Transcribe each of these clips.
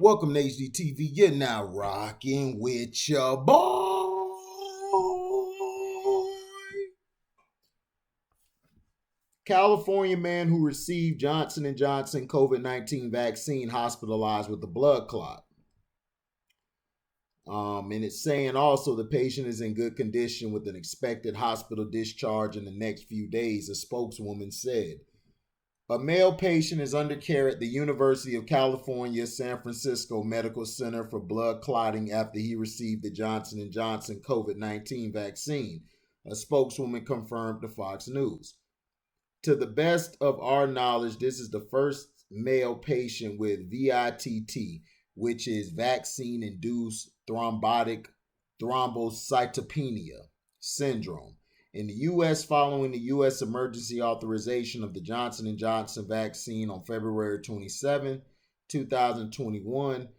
Welcome to HDTV. You're now rocking with your boy. California man who received Johnson&Johnson COVID-19 vaccine hospitalized with a blood clot. And it's saying also the patient is in good condition with an expected hospital discharge in the next few days, a spokeswoman said. A male patient is under care at the University of California, San Francisco Medical Center for blood clotting after he received the Johnson&Johnson COVID-19 vaccine, a spokeswoman confirmed to Fox News. To the best of our knowledge, this is the first male patient with VITT, which is vaccine-induced thrombocytopenia syndrome, in the U.S. following the U.S. emergency authorization of the Johnson&Johnson vaccine on February 27, 2021,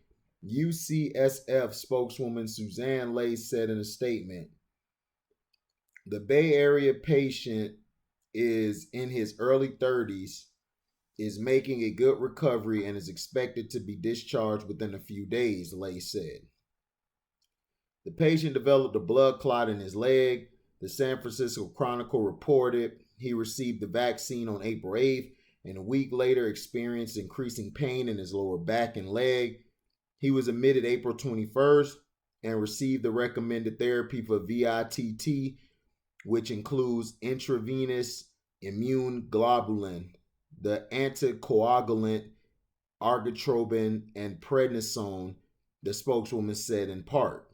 UCSF spokeswoman Suzanne Lay said in a statement, the Bay Area patient is in his early 30s, is making a good recovery, and is expected to be discharged within a few days, Lay said. The patient developed a blood clot in his leg. The San Francisco Chronicle reported he received the vaccine on April 8th and a week later experienced increasing pain in his lower back and leg. He was admitted April 21st and received the recommended therapy for VITT, which includes intravenous immune globulin, the anticoagulant argatroban, and prednisone, the spokeswoman said in part.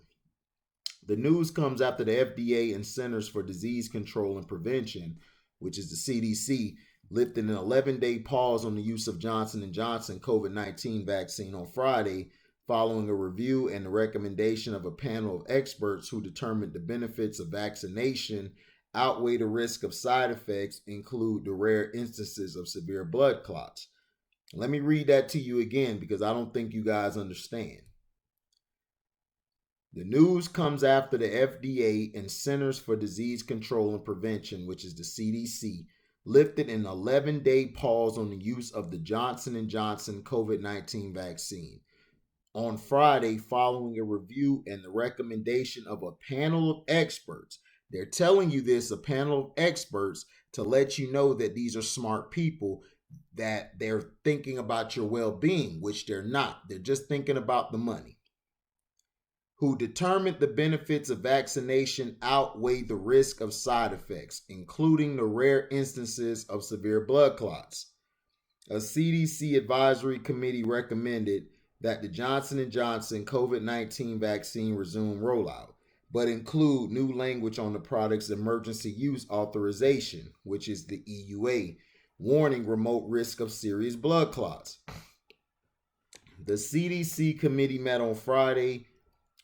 The news comes after the FDA and Centers for Disease Control and Prevention, which is the CDC, lifted an 11-day pause on the use of Johnson&Johnson COVID-19 vaccine on Friday, following a review and the recommendation of a panel of experts who determined the benefits of vaccination outweigh the risk of side effects, include the rare instances of severe blood clots. Let me read that to you again because I don't think you guys understand. The news comes after the FDA and Centers for Disease Control and Prevention, which is the CDC, lifted an 11-day pause on the use of the Johnson&Johnson COVID-19 vaccine on Friday, following a review and the recommendation of a panel of experts. They're telling you this, a panel of experts, to let you know that these are smart people, that they're thinking about your well-being, which they're not. They're just thinking about the money. Who determined the benefits of vaccination outweigh the risk of side effects, including the rare instances of severe blood clots. A CDC advisory committee recommended that the Johnson&Johnson COVID-19 vaccine resume rollout, but include new language on the product's emergency use authorization, which is the EUA, warning remote risk of serious blood clots. The CDC committee met on Friday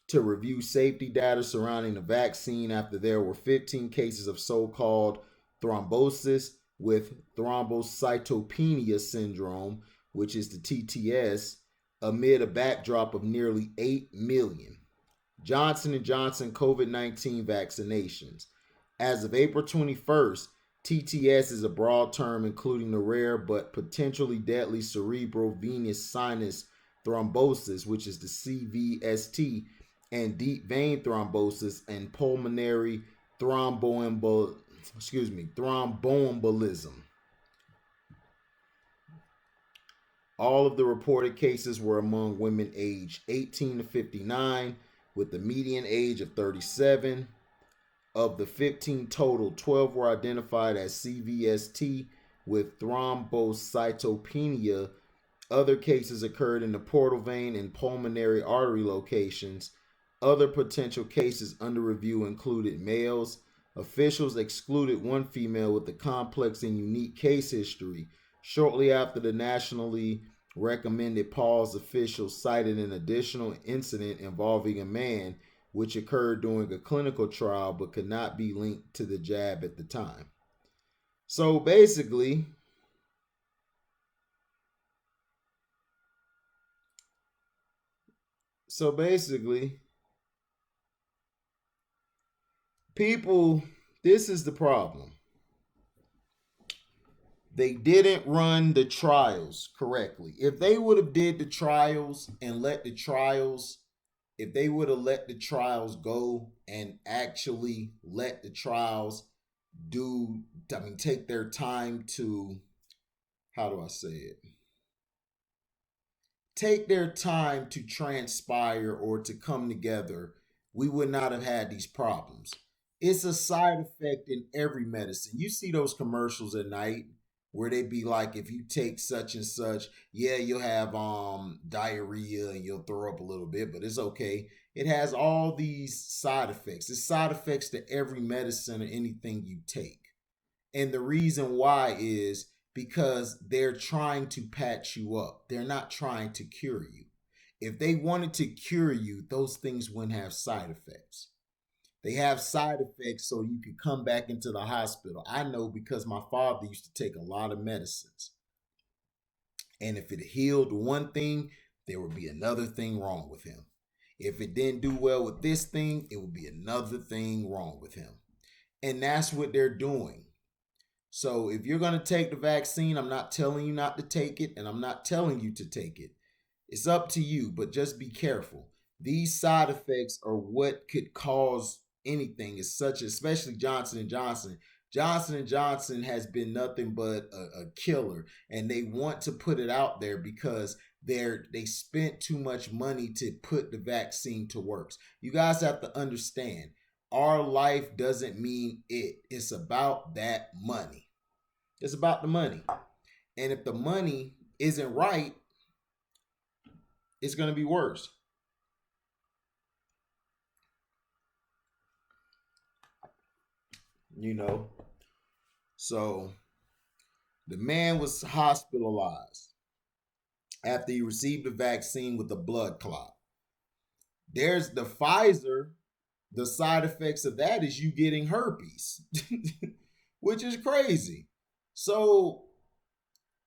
to review safety data surrounding the vaccine after there were 15 cases of so-called thrombosis with thrombocytopenia syndrome, which is the TTS, amid a backdrop of nearly 8 million Johnson&Johnson COVID-19 vaccinations. As of April 21st, TTS is a broad term including the rare but potentially deadly cerebral venous sinus thrombosis, which is the CVST, and deep vein thrombosis and pulmonary thromboembolism. All of the reported cases were among women aged 18 to 59, with the median age of 37. Of the 15 total, 12 were identified as CVST with thrombocytopenia. Other cases occurred in the portal vein and pulmonary artery locations. Other potential cases under review included males. Officials excluded one female with a complex and unique case history. Shortly after the nationally recommended pause, officials cited an additional incident involving a man, which occurred during a clinical trial but could not be linked to the jab at the time. So basically, people, this is the problem. They didn't run the trials correctly. If they would have did the trials and let the trials, if they would have let the trials go and actually let the trials do, I mean, take their time to, how do I say it? Take their time to transpire or to come together, we would not have had these problems. It's a side effect in every medicine. You see those commercials at night where they be like, if you take such and such, yeah, you'll have diarrhea and you'll throw up a little bit, but it's okay. It has all these side effects. It's side effects to every medicine or anything you take. And the reason why is because they're trying to patch you up. They're not trying to cure you. If they wanted to cure you, those things wouldn't have side effects. They have side effects so you could come back into the hospital. I know because my father used to take a lot of medicines. And if it healed one thing, there would be another thing wrong with him. If it didn't do well with this thing, it would be another thing wrong with him. And that's what they're doing. So if you're going to take the vaccine, I'm not telling you not to take it, and I'm not telling you to take it. It's up to you, but just be careful. These side effects are what could cause anything, as such, especially Johnson&Johnson. Johnson&Johnson has been nothing but a killer, and they want to put it out there because they spent too much money to put the vaccine to work. You guys have to understand, our life doesn't mean it. It's about that money. It's about the money. And if the money isn't right, it's going to be worse. You know? So the man was hospitalized after he received the vaccine with a blood clot. There's the Pfizer. The side effects of that is you getting herpes, which is crazy. So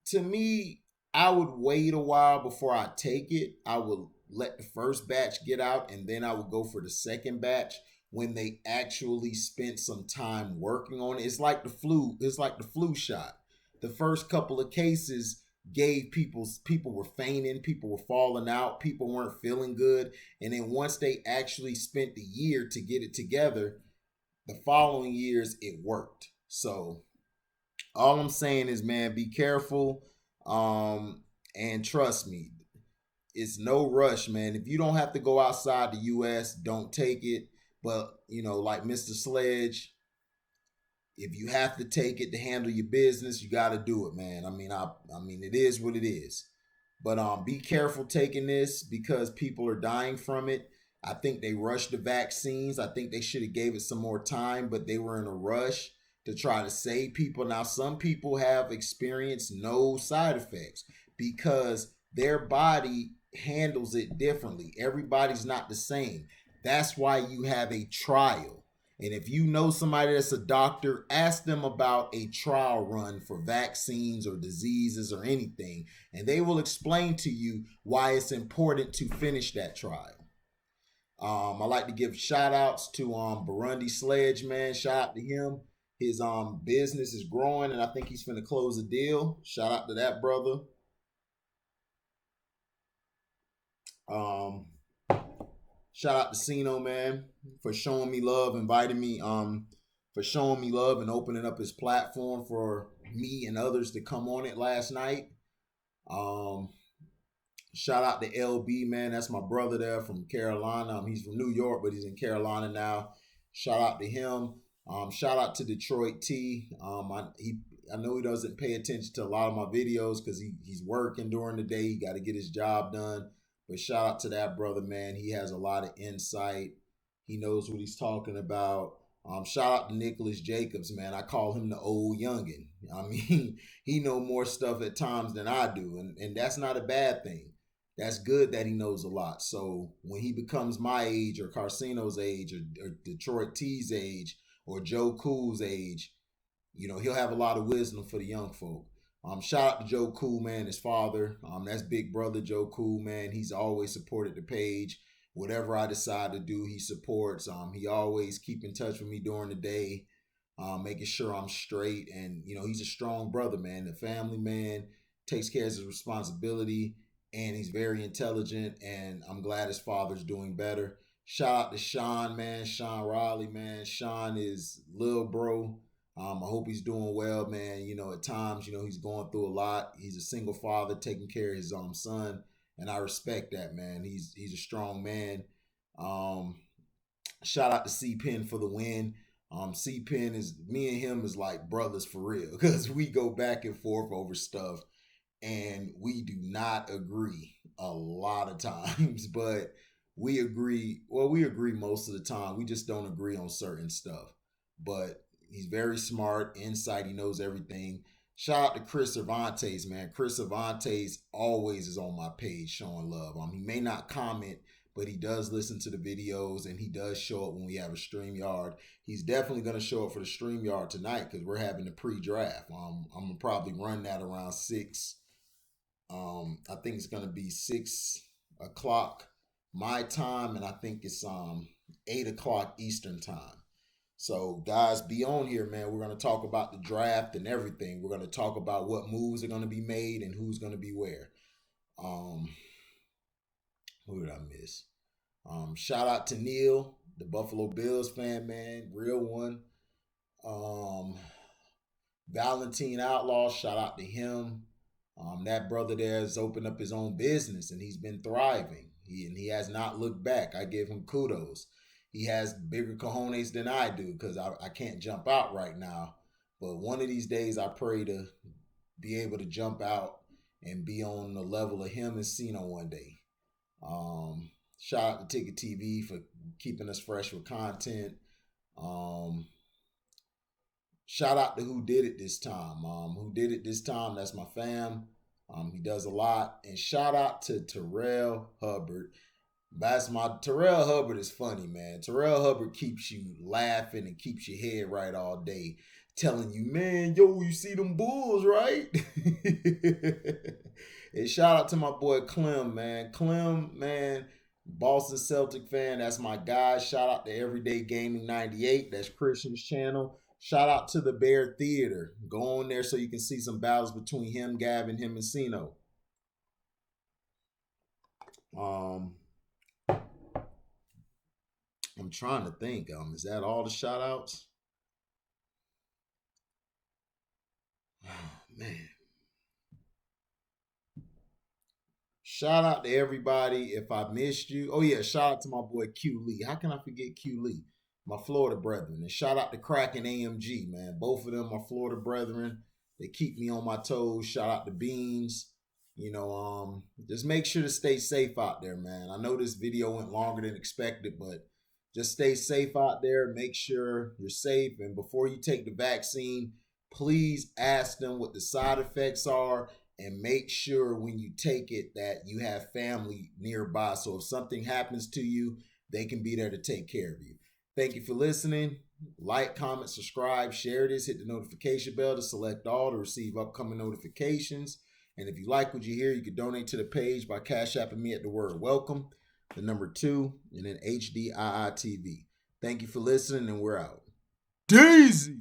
to me, I would wait a while before I take it. I would let the first batch get out and then I would go for the second batch when they actually spent some time working on it. It's like the flu. It's like the flu shot. The first couple of cases gave people were fainting, people were falling out, people weren't feeling good, and then once they actually spent the year to get it together, the following years it worked. So all I'm saying is, man, be careful. And trust me, it's no rush, man. If you don't have to go outside the US, don't take it. But like Mr. Sledge, if you have to take it to handle your business, you got to do it, man. I mean, it is what it is. But be careful taking this because people are dying from it. I think they rushed the vaccines. I think they should have gave it some more time, but they were in a rush to try to save people. Now, some people have experienced no side effects because their body handles it differently. Everybody's not the same. That's why you have a trial. And if you know somebody that's a doctor, ask them about a trial run for vaccines or diseases or anything, and they will explain to you why it's important to finish that trial. I like to give shout outs to Burundi Sledge, man. Shout out to him. His business is growing, and I think he's finna close a deal. Shout out to that brother. Um, Shout out to Sino, man, for showing me love, inviting me, for showing me love and opening up his platform for me and others to come on it last night. Um, Shout out to LB, man. That's my brother there from Carolina. He's from New York, but he's in Carolina now. Shout out to him. Shout out to Detroit T. I know he doesn't pay attention to a lot of my videos because he's working during the day. He got to get his job done. But shout out to that brother, man. He has a lot of insight. He knows what he's talking about. Shout out to Nicholas Jacobs, man. I call him the old youngin. I mean, he know more stuff at times than I do, and that's not a bad thing. That's good that he knows a lot. So when he becomes my age or Carcino's age or Detroit T's age or Joe Cool's age, he'll have a lot of wisdom for the young folk. Shout out to Joe Cool, man, his father. That's big brother Joe Cool, man. He's always supported the page. Whatever I decide to do, he supports. He always keep in touch with me during the day. making sure I'm straight. And, he's a strong brother, man, a family man, takes care of his responsibility, and he's very intelligent. And I'm glad his father's doing better. Shout out to Sean, man, Sean Riley, man. Sean is little bro. I hope he's doing well, man. At times, he's going through a lot. He's a single father taking care of his son, and I respect that, man. He's a strong man. Shout out to C Pen for the win. C Pen is me and him is like brothers for real because we go back and forth over stuff, and we do not agree a lot of times, but we agree. Well, we agree most of the time. We just don't agree on certain stuff, but he's very smart, insight. He knows everything. Shout out to Chris Cervantes, man. Chris Cervantes always is on my page showing love. He may not comment, but he does listen to the videos, and he does show up when we have a StreamYard. He's definitely going to show up for the StreamYard tonight because we're having the pre-draft. I'm going to probably run that around 6. I think it's going to be 6 o'clock my time, and I think it's 8 o'clock Eastern time. So, guys, be on here, man. We're going to talk about the draft and everything. We're going to talk about what moves are going to be made and who's going to be where. Who did I miss? Shout out to Neil, the Buffalo Bills fan, man. Real one. Valentine Outlaw, shout out to him. That brother there has opened up his own business, and he's been thriving. He has not looked back. I give him kudos. He has bigger cojones than I do because I can't jump out right now. But one of these days, I pray to be able to jump out and be on the level of him and Cino one day. Shout out to Ticket TV for keeping us fresh with content. Shout out to Who Did It This Time. Who Did It This Time, that's my fam. He does a lot. And shout out to Terrell Hubbard. Terrell Hubbard is funny, man. Terrell Hubbard keeps you laughing and keeps your head right all day, telling you, man, yo, you see them Bulls, right? And shout out to my boy Clem, man. Clem, man, Boston Celtic fan. That's my guy. Shout out to Everyday Gaming 98. That's Christian's channel. Shout out to the Bear Theater. Go on there so you can see some battles between him, Gavin, him, and Cino. I'm trying to think. Is that all the shout outs? Oh, man. Shout out to everybody. If I missed you. Oh, yeah. Shout out to my boy Q Lee. How can I forget Q Lee? My Florida brethren. And shout out to Crack and AMG, man. Both of them are Florida brethren. They keep me on my toes. Shout out to Beans. Just make sure to stay safe out there, man. I know this video went longer than expected, but just stay safe out there. Make sure you're safe. And before you take the vaccine, please ask them what the side effects are, and make sure when you take it that you have family nearby. So if something happens to you, they can be there to take care of you. Thank you for listening. Like, comment, subscribe, share this, hit the notification bell to select all to receive upcoming notifications. And if you like what you hear, you can donate to the page by Cash Apping me at the word welcome, the number 2, and then HDIITV. Thank you for listening, and we're out. Daisy!